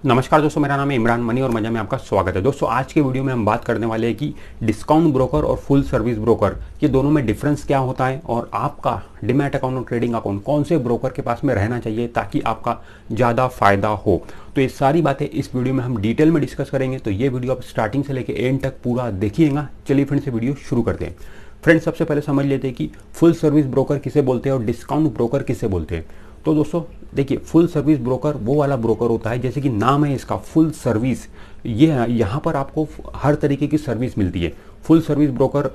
नमस्कार दोस्तों, मेरा नाम है इमरान मनी और मजा में आपका स्वागत है। दोस्तों आज के वीडियो में हम बात करने वाले हैं कि डिस्काउंट ब्रोकर और फुल सर्विस ब्रोकर ये दोनों में डिफरेंस क्या होता है और आपका डीमैट अकाउंट और ट्रेडिंग अकाउंट कौन से ब्रोकर के पास में रहना चाहिए ताकि आपका ज़्यादा फायदा हो। तो ये सारी बातें इस वीडियो में हम डिटेल में डिस्कस करेंगे, तो ये वीडियो आप स्टार्टिंग से लेकर एंड तक पूरा देखिएगा। चलिए फ्रेंड्स से वीडियो शुरू करते हैं। फ्रेंड्स सबसे पहले समझ लेते हैं कि फुल सर्विस ब्रोकर किसे बोलते हैं और डिस्काउंट ब्रोकर किसे बोलते हैं। तो दोस्तों देखिए, फुल सर्विस ब्रोकर वो वाला ब्रोकर होता है, जैसे कि नाम है इसका फुल सर्विस, ये यहाँ पर आपको हर तरीके की सर्विस मिलती है। फुल सर्विस ब्रोकर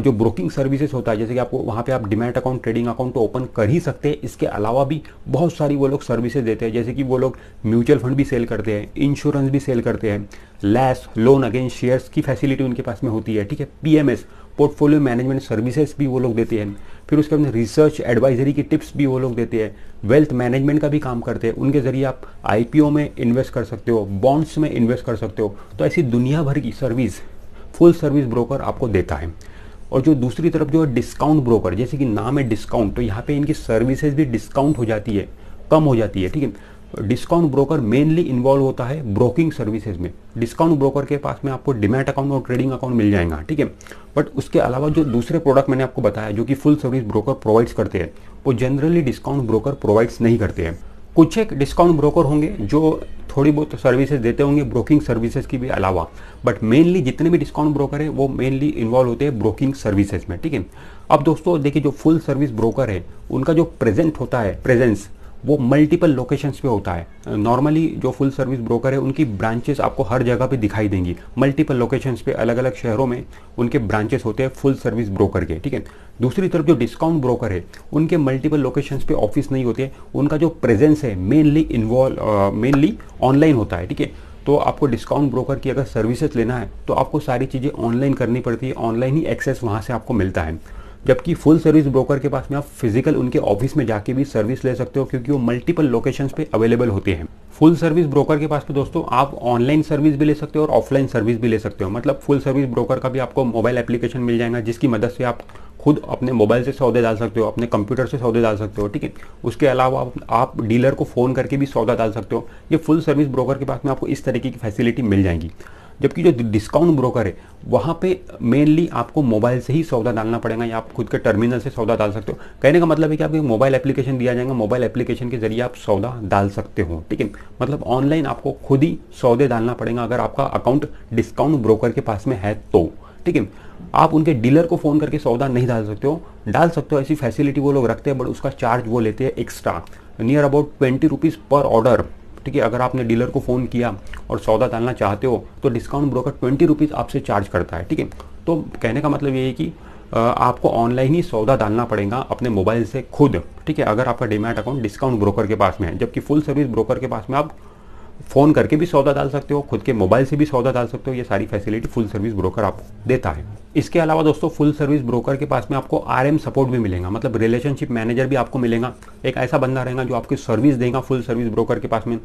जो ब्रोकिंग सर्विसेज होता है, जैसे कि आपको वहाँ पे आप डीमैट अकाउंट ट्रेडिंग अकाउंट तो ओपन कर ही सकते हैं, इसके अलावा भी बहुत सारी वो लोग सर्विसेज देते हैं। जैसे कि वो लोग म्यूचुअल फंड भी सेल करते हैं, इंश्योरेंस भी सेल करते हैं, लैस लोन अगेंस्ट शेयर्स की फैसिलिटी उनके पास में होती है, ठीक है। पीएमएस पोर्टफोलियो मैनेजमेंट सर्विसेज भी वो लोग देते हैं। फिर उसके बाद रिसर्च एडवाइजरी की टिप्स भी वो लोग देते हैं। वेल्थ मैनेजमेंट का भी काम करते हैं, उनके जरिए आप आईपीओ में इन्वेस्ट कर सकते हो, बॉन्ड्स में इन्वेस्ट कर सकते हो। तो ऐसी दुनिया भर की सर्विस फुल सर्विस ब्रोकर आपको देता है। और जो दूसरी तरफ जो है डिस्काउंट ब्रोकर, जैसे कि नाम है डिस्काउंट, तो यहाँ पे इनकी सर्विसेज भी डिस्काउंट हो जाती है, कम हो जाती है, ठीक है। डिस्काउंट ब्रोकर मेनली इन्वॉल्व होता है ब्रोकिंग सर्विसेज में। डिस्काउंट ब्रोकर के पास में आपको डीमैट अकाउंट और ट्रेडिंग अकाउंट मिल जाएगा, ठीक है। बट उसके अलावा जो दूसरे प्रोडक्ट मैंने आपको बताया जो कि फुल सर्विस ब्रोकर प्रोवाइड्स करते हैं, वो जनरली डिस्काउंट ब्रोकर प्रोवाइड्स नहीं करते हैं। कुछ एक डिस्काउंट ब्रोकर होंगे जो थोड़ी बहुत सर्विसेज देते होंगे ब्रोकिंग सर्विसेज की भी अलावा, बट मेनली जितने भी डिस्काउंट ब्रोकर है वो मेनली इन्वॉल्व होते हैं ब्रोकिंग सर्विसेज में, ठीक है। अब दोस्तों देखिए, जो फुल सर्विस ब्रोकर है उनका जो प्रेजेंट होता है, प्रेजेंस, वो मल्टीपल लोकेशंस पे होता है। नॉर्मली जो फुल सर्विस ब्रोकर है उनकी ब्रांचेस आपको हर जगह पे दिखाई देंगी, मल्टीपल लोकेशंस पे, अलग अलग शहरों में उनके ब्रांचेस होते हैं फुल सर्विस ब्रोकर के, ठीक है। दूसरी तरफ जो डिस्काउंट ब्रोकर है उनके मल्टीपल लोकेशंस पे ऑफिस नहीं होते, उनका जो प्रेजेंस है मेनली ऑनलाइन होता है, ठीक है। तो आपको डिस्काउंट ब्रोकर की अगर सर्विसेज लेना है तो आपको सारी चीज़ें ऑनलाइन करनी पड़ती है, ऑनलाइन ही एक्सेस वहाँ से आपको मिलता है। जबकि फुल सर्विस ब्रोकर के पास में आप फिजिकल उनके ऑफिस में जाके भी सर्विस ले सकते हो, क्योंकि वो मल्टीपल लोकेशंस पे अवेलेबल होते हैं। फुल सर्विस ब्रोकर के पास में दोस्तों आप ऑनलाइन सर्विस भी ले सकते हो और ऑफलाइन सर्विस भी ले सकते हो। मतलब फुल सर्विस ब्रोकर का भी आपको मोबाइल एप्लीकेशन मिल जाएगा, जिसकी मदद से आप खुद अपने मोबाइल से सौदे डाल सकते हो, अपने कंप्यूटर से सौदे डाल सकते हो, ठीक है। उसके अलावा आप डीलर को फ़ोन करके भी सौदा डाल सकते हो। ये फुल सर्विस ब्रोकर के पास में आपको इस तरीके की फैसिलिटी मिल जाएगी। जबकि जो डिस्काउंट ब्रोकर है वहाँ पे मेनली आपको मोबाइल से ही सौदा डालना पड़ेगा, या आप खुद के टर्मिनल से सौदा डाल सकते हो। कहने का मतलब है कि आपको मोबाइल एप्लीकेशन दिया जाएगा, मोबाइल एप्लीकेशन के जरिए आप सौदा डाल सकते हो, ठीक है। मतलब ऑनलाइन आपको खुद ही सौदे डालना पड़ेगा अगर आपका अकाउंट डिस्काउंट ब्रोकर के पास में है तो, ठीक है। आप उनके डीलर को फ़ोन करके सौदा नहीं डाल सकते हो, डाल सकते हो, ऐसी फैसिलिटी वो लोग रखते हैं, बट उसका चार्ज वो लेते हैं एक्स्ट्रा, नियर अबाउट 20 रुपीज़ पर ऑर्डर, ठीक है। अगर आपने डीलर को फ़ोन किया और सौदा डालना चाहते हो तो डिस्काउंट ब्रोकर 20 रुपीज़ आपसे चार्ज करता है, ठीक है। तो कहने का मतलब ये है कि आपको ऑनलाइन ही सौदा डालना पड़ेगा अपने मोबाइल से खुद, ठीक है, अगर आपका डीमैट अकाउंट डिस्काउंट ब्रोकर के पास में है। जबकि फुल सर्विस ब्रोकर के पास में आप फ़ोन करके भी सौदा डाल सकते हो, खुद के मोबाइल से भी सौदा डाल सकते हो। ये सारी फैसिलिटी फुल सर्विस ब्रोकर आपको देता है। इसके अलावा दोस्तों फुल सर्विस ब्रोकर के पास में आपको आरएम सपोर्ट भी मिलेगा, मतलब रिलेशनशिप मैनेजर भी आपको मिलेगा। एक ऐसा बंदा रहेगा जो आपकी सर्विस देगा फुल सर्विस ब्रोकर के पास में,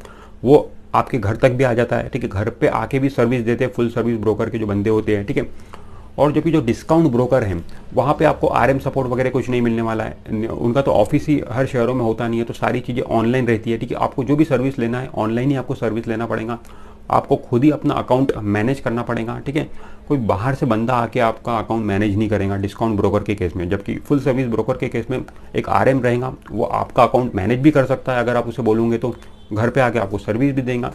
वो आपके घर तक भी आ जाता है, ठीक है। घर पे आके भी सर्विस देते हैं फुल सर्विस ब्रोकर के जो बंदे होते हैं, ठीक है। और जबकि जो डिस्काउंट ब्रोकर हैं वहाँ पे आपको आरएम सपोर्ट वगैरह कुछ नहीं मिलने वाला है। उनका तो ऑफिस ही हर शहरों में होता नहीं है, तो सारी चीज़ें ऑनलाइन रहती है, ठीक है। आपको जो भी सर्विस लेना है ऑनलाइन ही आपको सर्विस लेना पड़ेगा, आपको खुद ही अपना अकाउंट मैनेज करना पड़ेगा, ठीक है। कोई बाहर से बंदा आके आपका अकाउंट मैनेज नहीं करेगा डिस्काउंट ब्रोकर के केस में। जबकि फुल सर्विस ब्रोकर के केस में एक आरएम रहेगा, वो आपका अकाउंट मैनेज भी कर सकता है, अगर आप उसे बोलोगे तो घर पे आके आपको सर्विस भी देगा।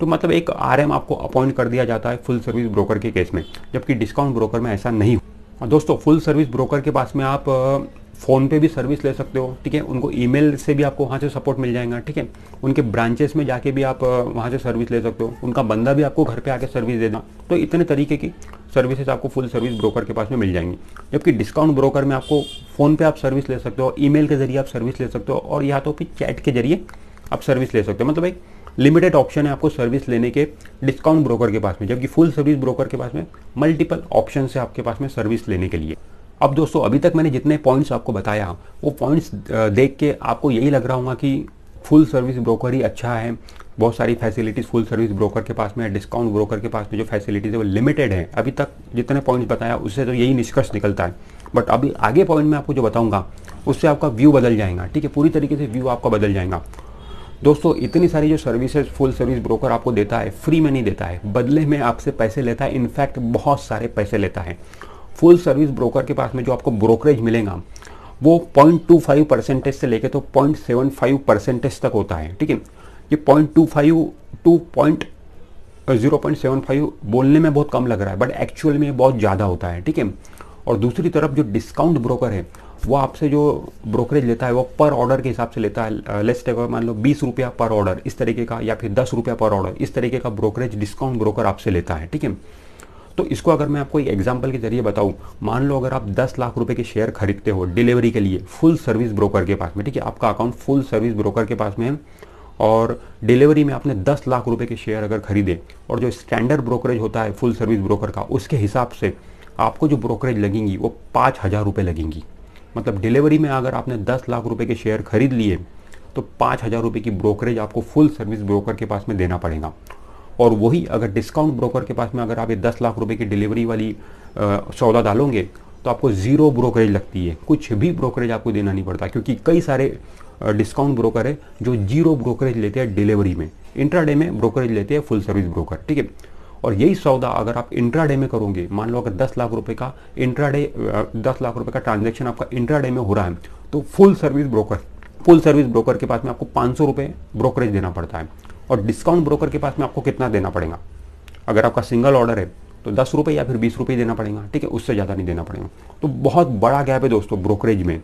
तो मतलब एक आरएम आपको अपॉइंट कर दिया जाता है फुल सर्विस ब्रोकर के केस में, जबकि डिस्काउंट ब्रोकर में ऐसा नहीं। और दोस्तों फुल सर्विस ब्रोकर के पास में आप फ़ोन पे भी सर्विस ले सकते हो, ठीक है। उनको ईमेल से भी आपको वहाँ से सपोर्ट मिल जाएगा, ठीक है। उनके ब्रांचेस में जाके भी आप वहाँ से सर्विस ले सकते हो, उनका बंदा भी आपको घर पे आके सर्विस देना। तो इतने तरीके की सर्विसेज आपको फुल सर्विस ब्रोकर के पास में मिल जाएंगी। जबकि डिस्काउंट ब्रोकर में आपको फ़ोन पे आप सर्विस ले सकते हो, ईमेल के जरिए आप सर्विस ले सकते हो, और या तो फिर चैट के जरिए आप सर्विस ले सकते हो। मतलब एक लिमिटेड ऑप्शन है आपको सर्विस लेने के डिस्काउंट ब्रोकर के पास में, जबकि फुल सर्विस ब्रोकर के पास में मल्टीपल ऑप्शन है आपके पास में सर्विस लेने के लिए। अब दोस्तों अभी तक मैंने जितने पॉइंट्स आपको बताया वो पॉइंट्स देख के आपको यही लग रहा होगा कि फुल सर्विस ब्रोकर ही अच्छा है, बहुत सारी फैसिलिटीज़ फुल सर्विस ब्रोकर के पास में है, डिस्काउंट ब्रोकर के पास में जो फैसिलिटीज़ है वो लिमिटेड है। अभी तक जितने पॉइंट्स बताया उससे तो यही निष्कर्ष निकलता है। बट अभी आगे पॉइंट में आपको जो बताऊंगा उससे आपका व्यू बदल जाएगा, ठीक है, पूरी तरीके से व्यू आपका बदल जाएगा। दोस्तों इतनी सारी जो सर्विसेज फुल सर्विस ब्रोकर आपको देता है, फ्री में नहीं देता है, बदले में आपसे पैसे लेता है, इनफैक्ट बहुत सारे पैसे लेता है। फुल सर्विस ब्रोकर के पास में जो आपको ब्रोकरेज मिलेगा वो 0.25% से लेके तो 0.75% तक होता है। ठीक है, ये 0.25 टू 0.75 बोलने में बहुत कम लग रहा है, बट एक्चुअल में बहुत ज़्यादा होता है। ठीक है, और दूसरी तरफ जो डिस्काउंट ब्रोकर है वो आपसे जो ब्रोकरेज लेता है वो पर ऑर्डर के हिसाब से लेता है। लेट्स टेक मान लो 20 रुपया पर ऑर्डर इस तरीके का, या फिर 10 रुपया पर ऑर्डर इस तरीके का ब्रोकरेज डिस्काउंट ब्रोकर आपसे लेता है। ठीक है, तो इसको अगर मैं आपको एक एग्जांपल के जरिए बताऊं, मान लो अगर आप 10 लाख रुपए के शेयर खरीदते हो डिलीवरी के लिए फुल सर्विस ब्रोकर के पास में। ठीक है, आपका अकाउंट फुल सर्विस ब्रोकर के पास में है और डिलीवरी में आपने 10 लाख रुपए के शेयर अगर खरीदे, और जो स्टैंडर्ड ब्रोकरेज होता है फुल सर्विस ब्रोकर का, उसके हिसाब से आपको जो ब्रोकरेज लगेंगी वो 5,000 रुपये लगेंगी। मतलब डिलीवरी में अगर आपने 10 लाख रुपए के शेयर खरीद लिए तो 5,000 रुपये की ब्रोकरेज आपको फुल सर्विस ब्रोकर के पास में देना पड़ेगा। और वही अगर डिस्काउंट ब्रोकर के पास में अगर आप ये 10 लाख रुपए की डिलीवरी वाली सौदा डालोगे तो आपको ज़ीरो ब्रोकरेज लगती है, कुछ भी ब्रोकरेज आपको देना नहीं पड़ता, क्योंकि कई सारे डिस्काउंट ब्रोकर है जो जीरो ब्रोकरेज लेते हैं डिलीवरी में, इंट्राडे में ब्रोकरेज लेते हैं फुल सर्विस ब्रोकर। ठीक है, और यही सौदा अगर आप इंट्राडे में करोगे, मान लो अगर 10 लाख रुपए का इंट्राडे 10 लाख रुपए का ट्रांजैक्शन आपका इंट्राडे में हो रहा है, तो फुल सर्विस ब्रोकर के पास में आपको 500 रुपये ब्रोकरेज देना पड़ता है। और डिस्काउंट ब्रोकर के पास में आपको कितना देना पड़ेगा, अगर आपका सिंगल ऑर्डर है तो 10 रुपये या फिर 20 रुपये देना पड़ेगा। ठीक है, उससे ज़्यादा नहीं देना पड़ेगा। तो बहुत बड़ा गैप है दोस्तों ब्रोकरेज में।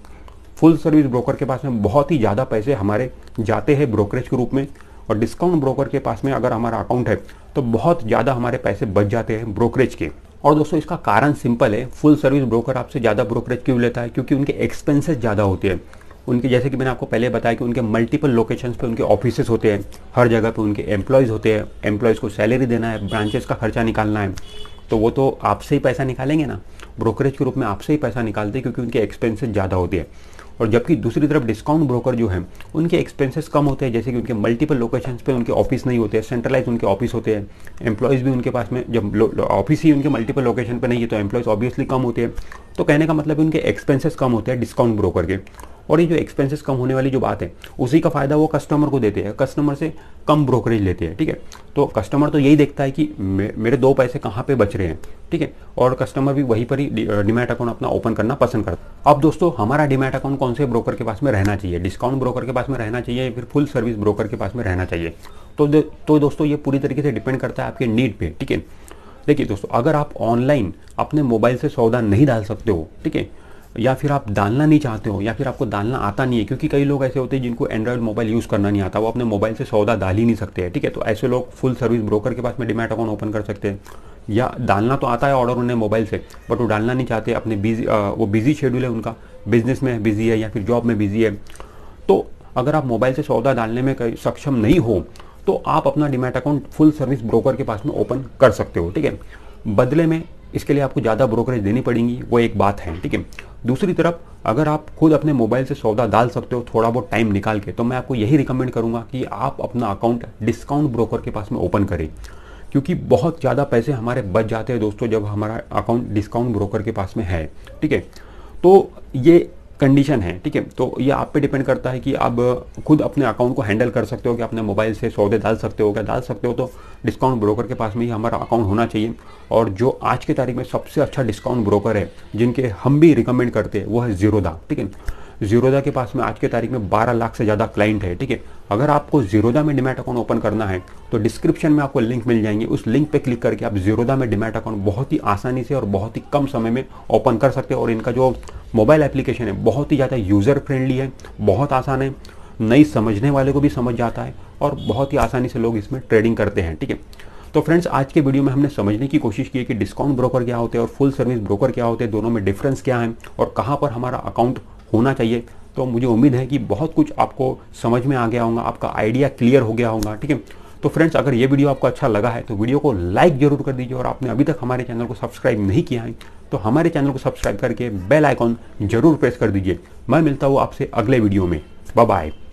फुल सर्विस ब्रोकर के पास में बहुत ही ज़्यादा पैसे हमारे जाते हैं ब्रोकरेज के रूप में, और डिस्काउंट ब्रोकर के पास में अगर हमारा अकाउंट है तो बहुत ज़्यादा हमारे पैसे बच जाते हैं ब्रोकरेज के। और दोस्तों इसका कारण सिंपल है, फुल सर्विस ब्रोकर आपसे ज़्यादा ब्रोकरेज क्यों लेता है, क्योंकि उनके एक्सपेंसेस ज़्यादा होते हैं। उनके जैसे कि मैंने आपको पहले बताया कि उनके मल्टीपल लोकेशंस पे उनके ऑफिसेस होते हैं, हर जगह पे उनके एम्प्लॉयज़ होते हैं, एम्प्लॉयज़ को सैलरी देना है, ब्रांचेस का खर्चा निकालना है, तो वो तो आपसे ही पैसा निकालेंगे ना, ब्रोकरेज के रूप में आपसे ही पैसा निकालते हैं, क्योंकि उनके एक्सपेंसेस ज़्यादा होते हैं। और जबकि दूसरी तरफ डिस्काउंट ब्रोकर जो है उनके एक्सपेंसेस कम होते हैं, जैसे कि उनके मल्टीपल लोकेशंस पे उनके ऑफिस नहीं होते हैं, सेंट्रलाइज उनके ऑफिस होते हैं, एम्प्लॉयज़ भी उनके पास में, जब ऑफिस ही उनके मल्टीपल लोकेशन पे नहीं है तो एम्प्लॉयज़ ऑब्वियसली कम होते हैं। तो कहने का मतलब है उनके एक्सपेंसेस कम होते हैं डिस्काउंट ब्रोकर के। और ये जो एक्सपेंसेस कम होने वाली जो बात है उसी का फायदा वो कस्टमर को देते हैं, कस्टमर से कम ब्रोकरेज लेते हैं। ठीक है, तो कस्टमर तो यही देखता है कि मेरे 2 पैसे कहाँ पे बच रहे हैं। ठीक है, और कस्टमर भी वहीं पर ही डीमैट अकाउंट अपना ओपन करना पसंद करता है। अब दोस्तों हमारा डीमैट अकाउंट कौन से ब्रोकर के पास में रहना चाहिए, डिस्काउंट ब्रोकर के पास में रहना चाहिए या फिर फुल सर्विस ब्रोकर के पास में रहना चाहिए, तो दोस्तों ये पूरी तरीके से डिपेंड करता है आपके नीड पे। ठीक है, देखिए दोस्तों, अगर आप ऑनलाइन अपने मोबाइल से सौदा नहीं डाल सकते हो, ठीक है, या फिर आप डालना नहीं चाहते हो, या फिर आपको डालना आता नहीं है, क्योंकि कई लोग ऐसे होते हैं जिनको एंड्रॉयड मोबाइल यूज़ करना नहीं आता, वो अपने मोबाइल से सौदा डाल ही नहीं सकते हैं। ठीक है, तो ऐसे लोग फुल सर्विस ब्रोकर के पास में डीमैट अकाउंट ओपन कर सकते हैं। या डालना तो आता है ऑर्डर उन्हें मोबाइल से, बट वो डालना नहीं चाहते, अपने वो बिजी शेड्यूल है उनका, बिजनेस में बिजी है या फिर जॉब में बिजी है। तो अगर आप मोबाइल से सौदा डालने में सक्षम नहीं हो तो आप अपना demat account full service broker के पास में ओपन कर सकते हो। ठीक है, बदले में इसके लिए आपको ज़्यादा ब्रोकरेज देनी पड़ेगी, वो एक बात है। ठीक है, दूसरी तरफ अगर आप खुद अपने मोबाइल से सौदा डाल सकते हो थोड़ा बहुत टाइम निकाल के, तो मैं आपको यही रिकमेंड करूंगा कि आप अपना अकाउंट डिस्काउंट ब्रोकर के पास में ओपन करें, क्योंकि बहुत ज़्यादा पैसे हमारे बच जाते हैं दोस्तों जब हमारा अकाउंट डिस्काउंट ब्रोकर के पास में है। ठीक है, तो ये कंडीशन है। ठीक है, तो ये आप पे डिपेंड करता है कि आप खुद अपने अकाउंट को हैंडल कर सकते हो कि अपने मोबाइल से सौदे डाल सकते हो, क्या डाल सकते हो, तो डिस्काउंट ब्रोकर के पास में ही हमारा अकाउंट होना चाहिए। और जो आज के तारीख में सबसे अच्छा डिस्काउंट ब्रोकर है जिनके हम भी रिकमेंड करते हैं वो है ज़ीरोधा। ठीक है, ज़ीरोधा के पास में आज के तारीख में 12 लाख से ज़्यादा क्लाइंट है। ठीक है, अगर आपको ज़ीरोधा में डीमैट अकाउंट ओपन करना है तो डिस्क्रिप्शन में आपको लिंक मिल जाएंगे, उस लिंक पे क्लिक करके आप ज़ीरोधा में डीमैट अकाउंट बहुत ही आसानी से और बहुत ही कम समय में ओपन कर सकते हैं। और इनका जो मोबाइल एप्लीकेशन है बहुत ही ज़्यादा यूज़र फ्रेंडली है, बहुत आसान है, नई समझने वाले को भी समझ जाता है और बहुत ही आसानी से लोग इसमें ट्रेडिंग करते हैं। ठीक है, तो फ्रेंड्स आज के वीडियो में हमने समझने की कोशिश की है कि डिस्काउंट ब्रोकर क्या होते हैं और फुल सर्विस ब्रोकर क्या होते हैं, दोनों में डिफरेंस क्या है और कहाँ पर हमारा अकाउंट होना चाहिए। तो मुझे उम्मीद है कि बहुत कुछ आपको समझ में आ गया होगा, आपका आइडिया क्लियर हो गया होगा। ठीक है, तो फ्रेंड्स अगर ये वीडियो आपको अच्छा लगा है तो वीडियो को लाइक जरूर कर दीजिए, और आपने अभी तक हमारे चैनल को सब्सक्राइब नहीं किया है तो हमारे चैनल को सब्सक्राइब करके बेल आइकॉन जरूर प्रेस कर दीजिए। मैं मिलता हूँ आपसे अगले वीडियो में। Bye bye.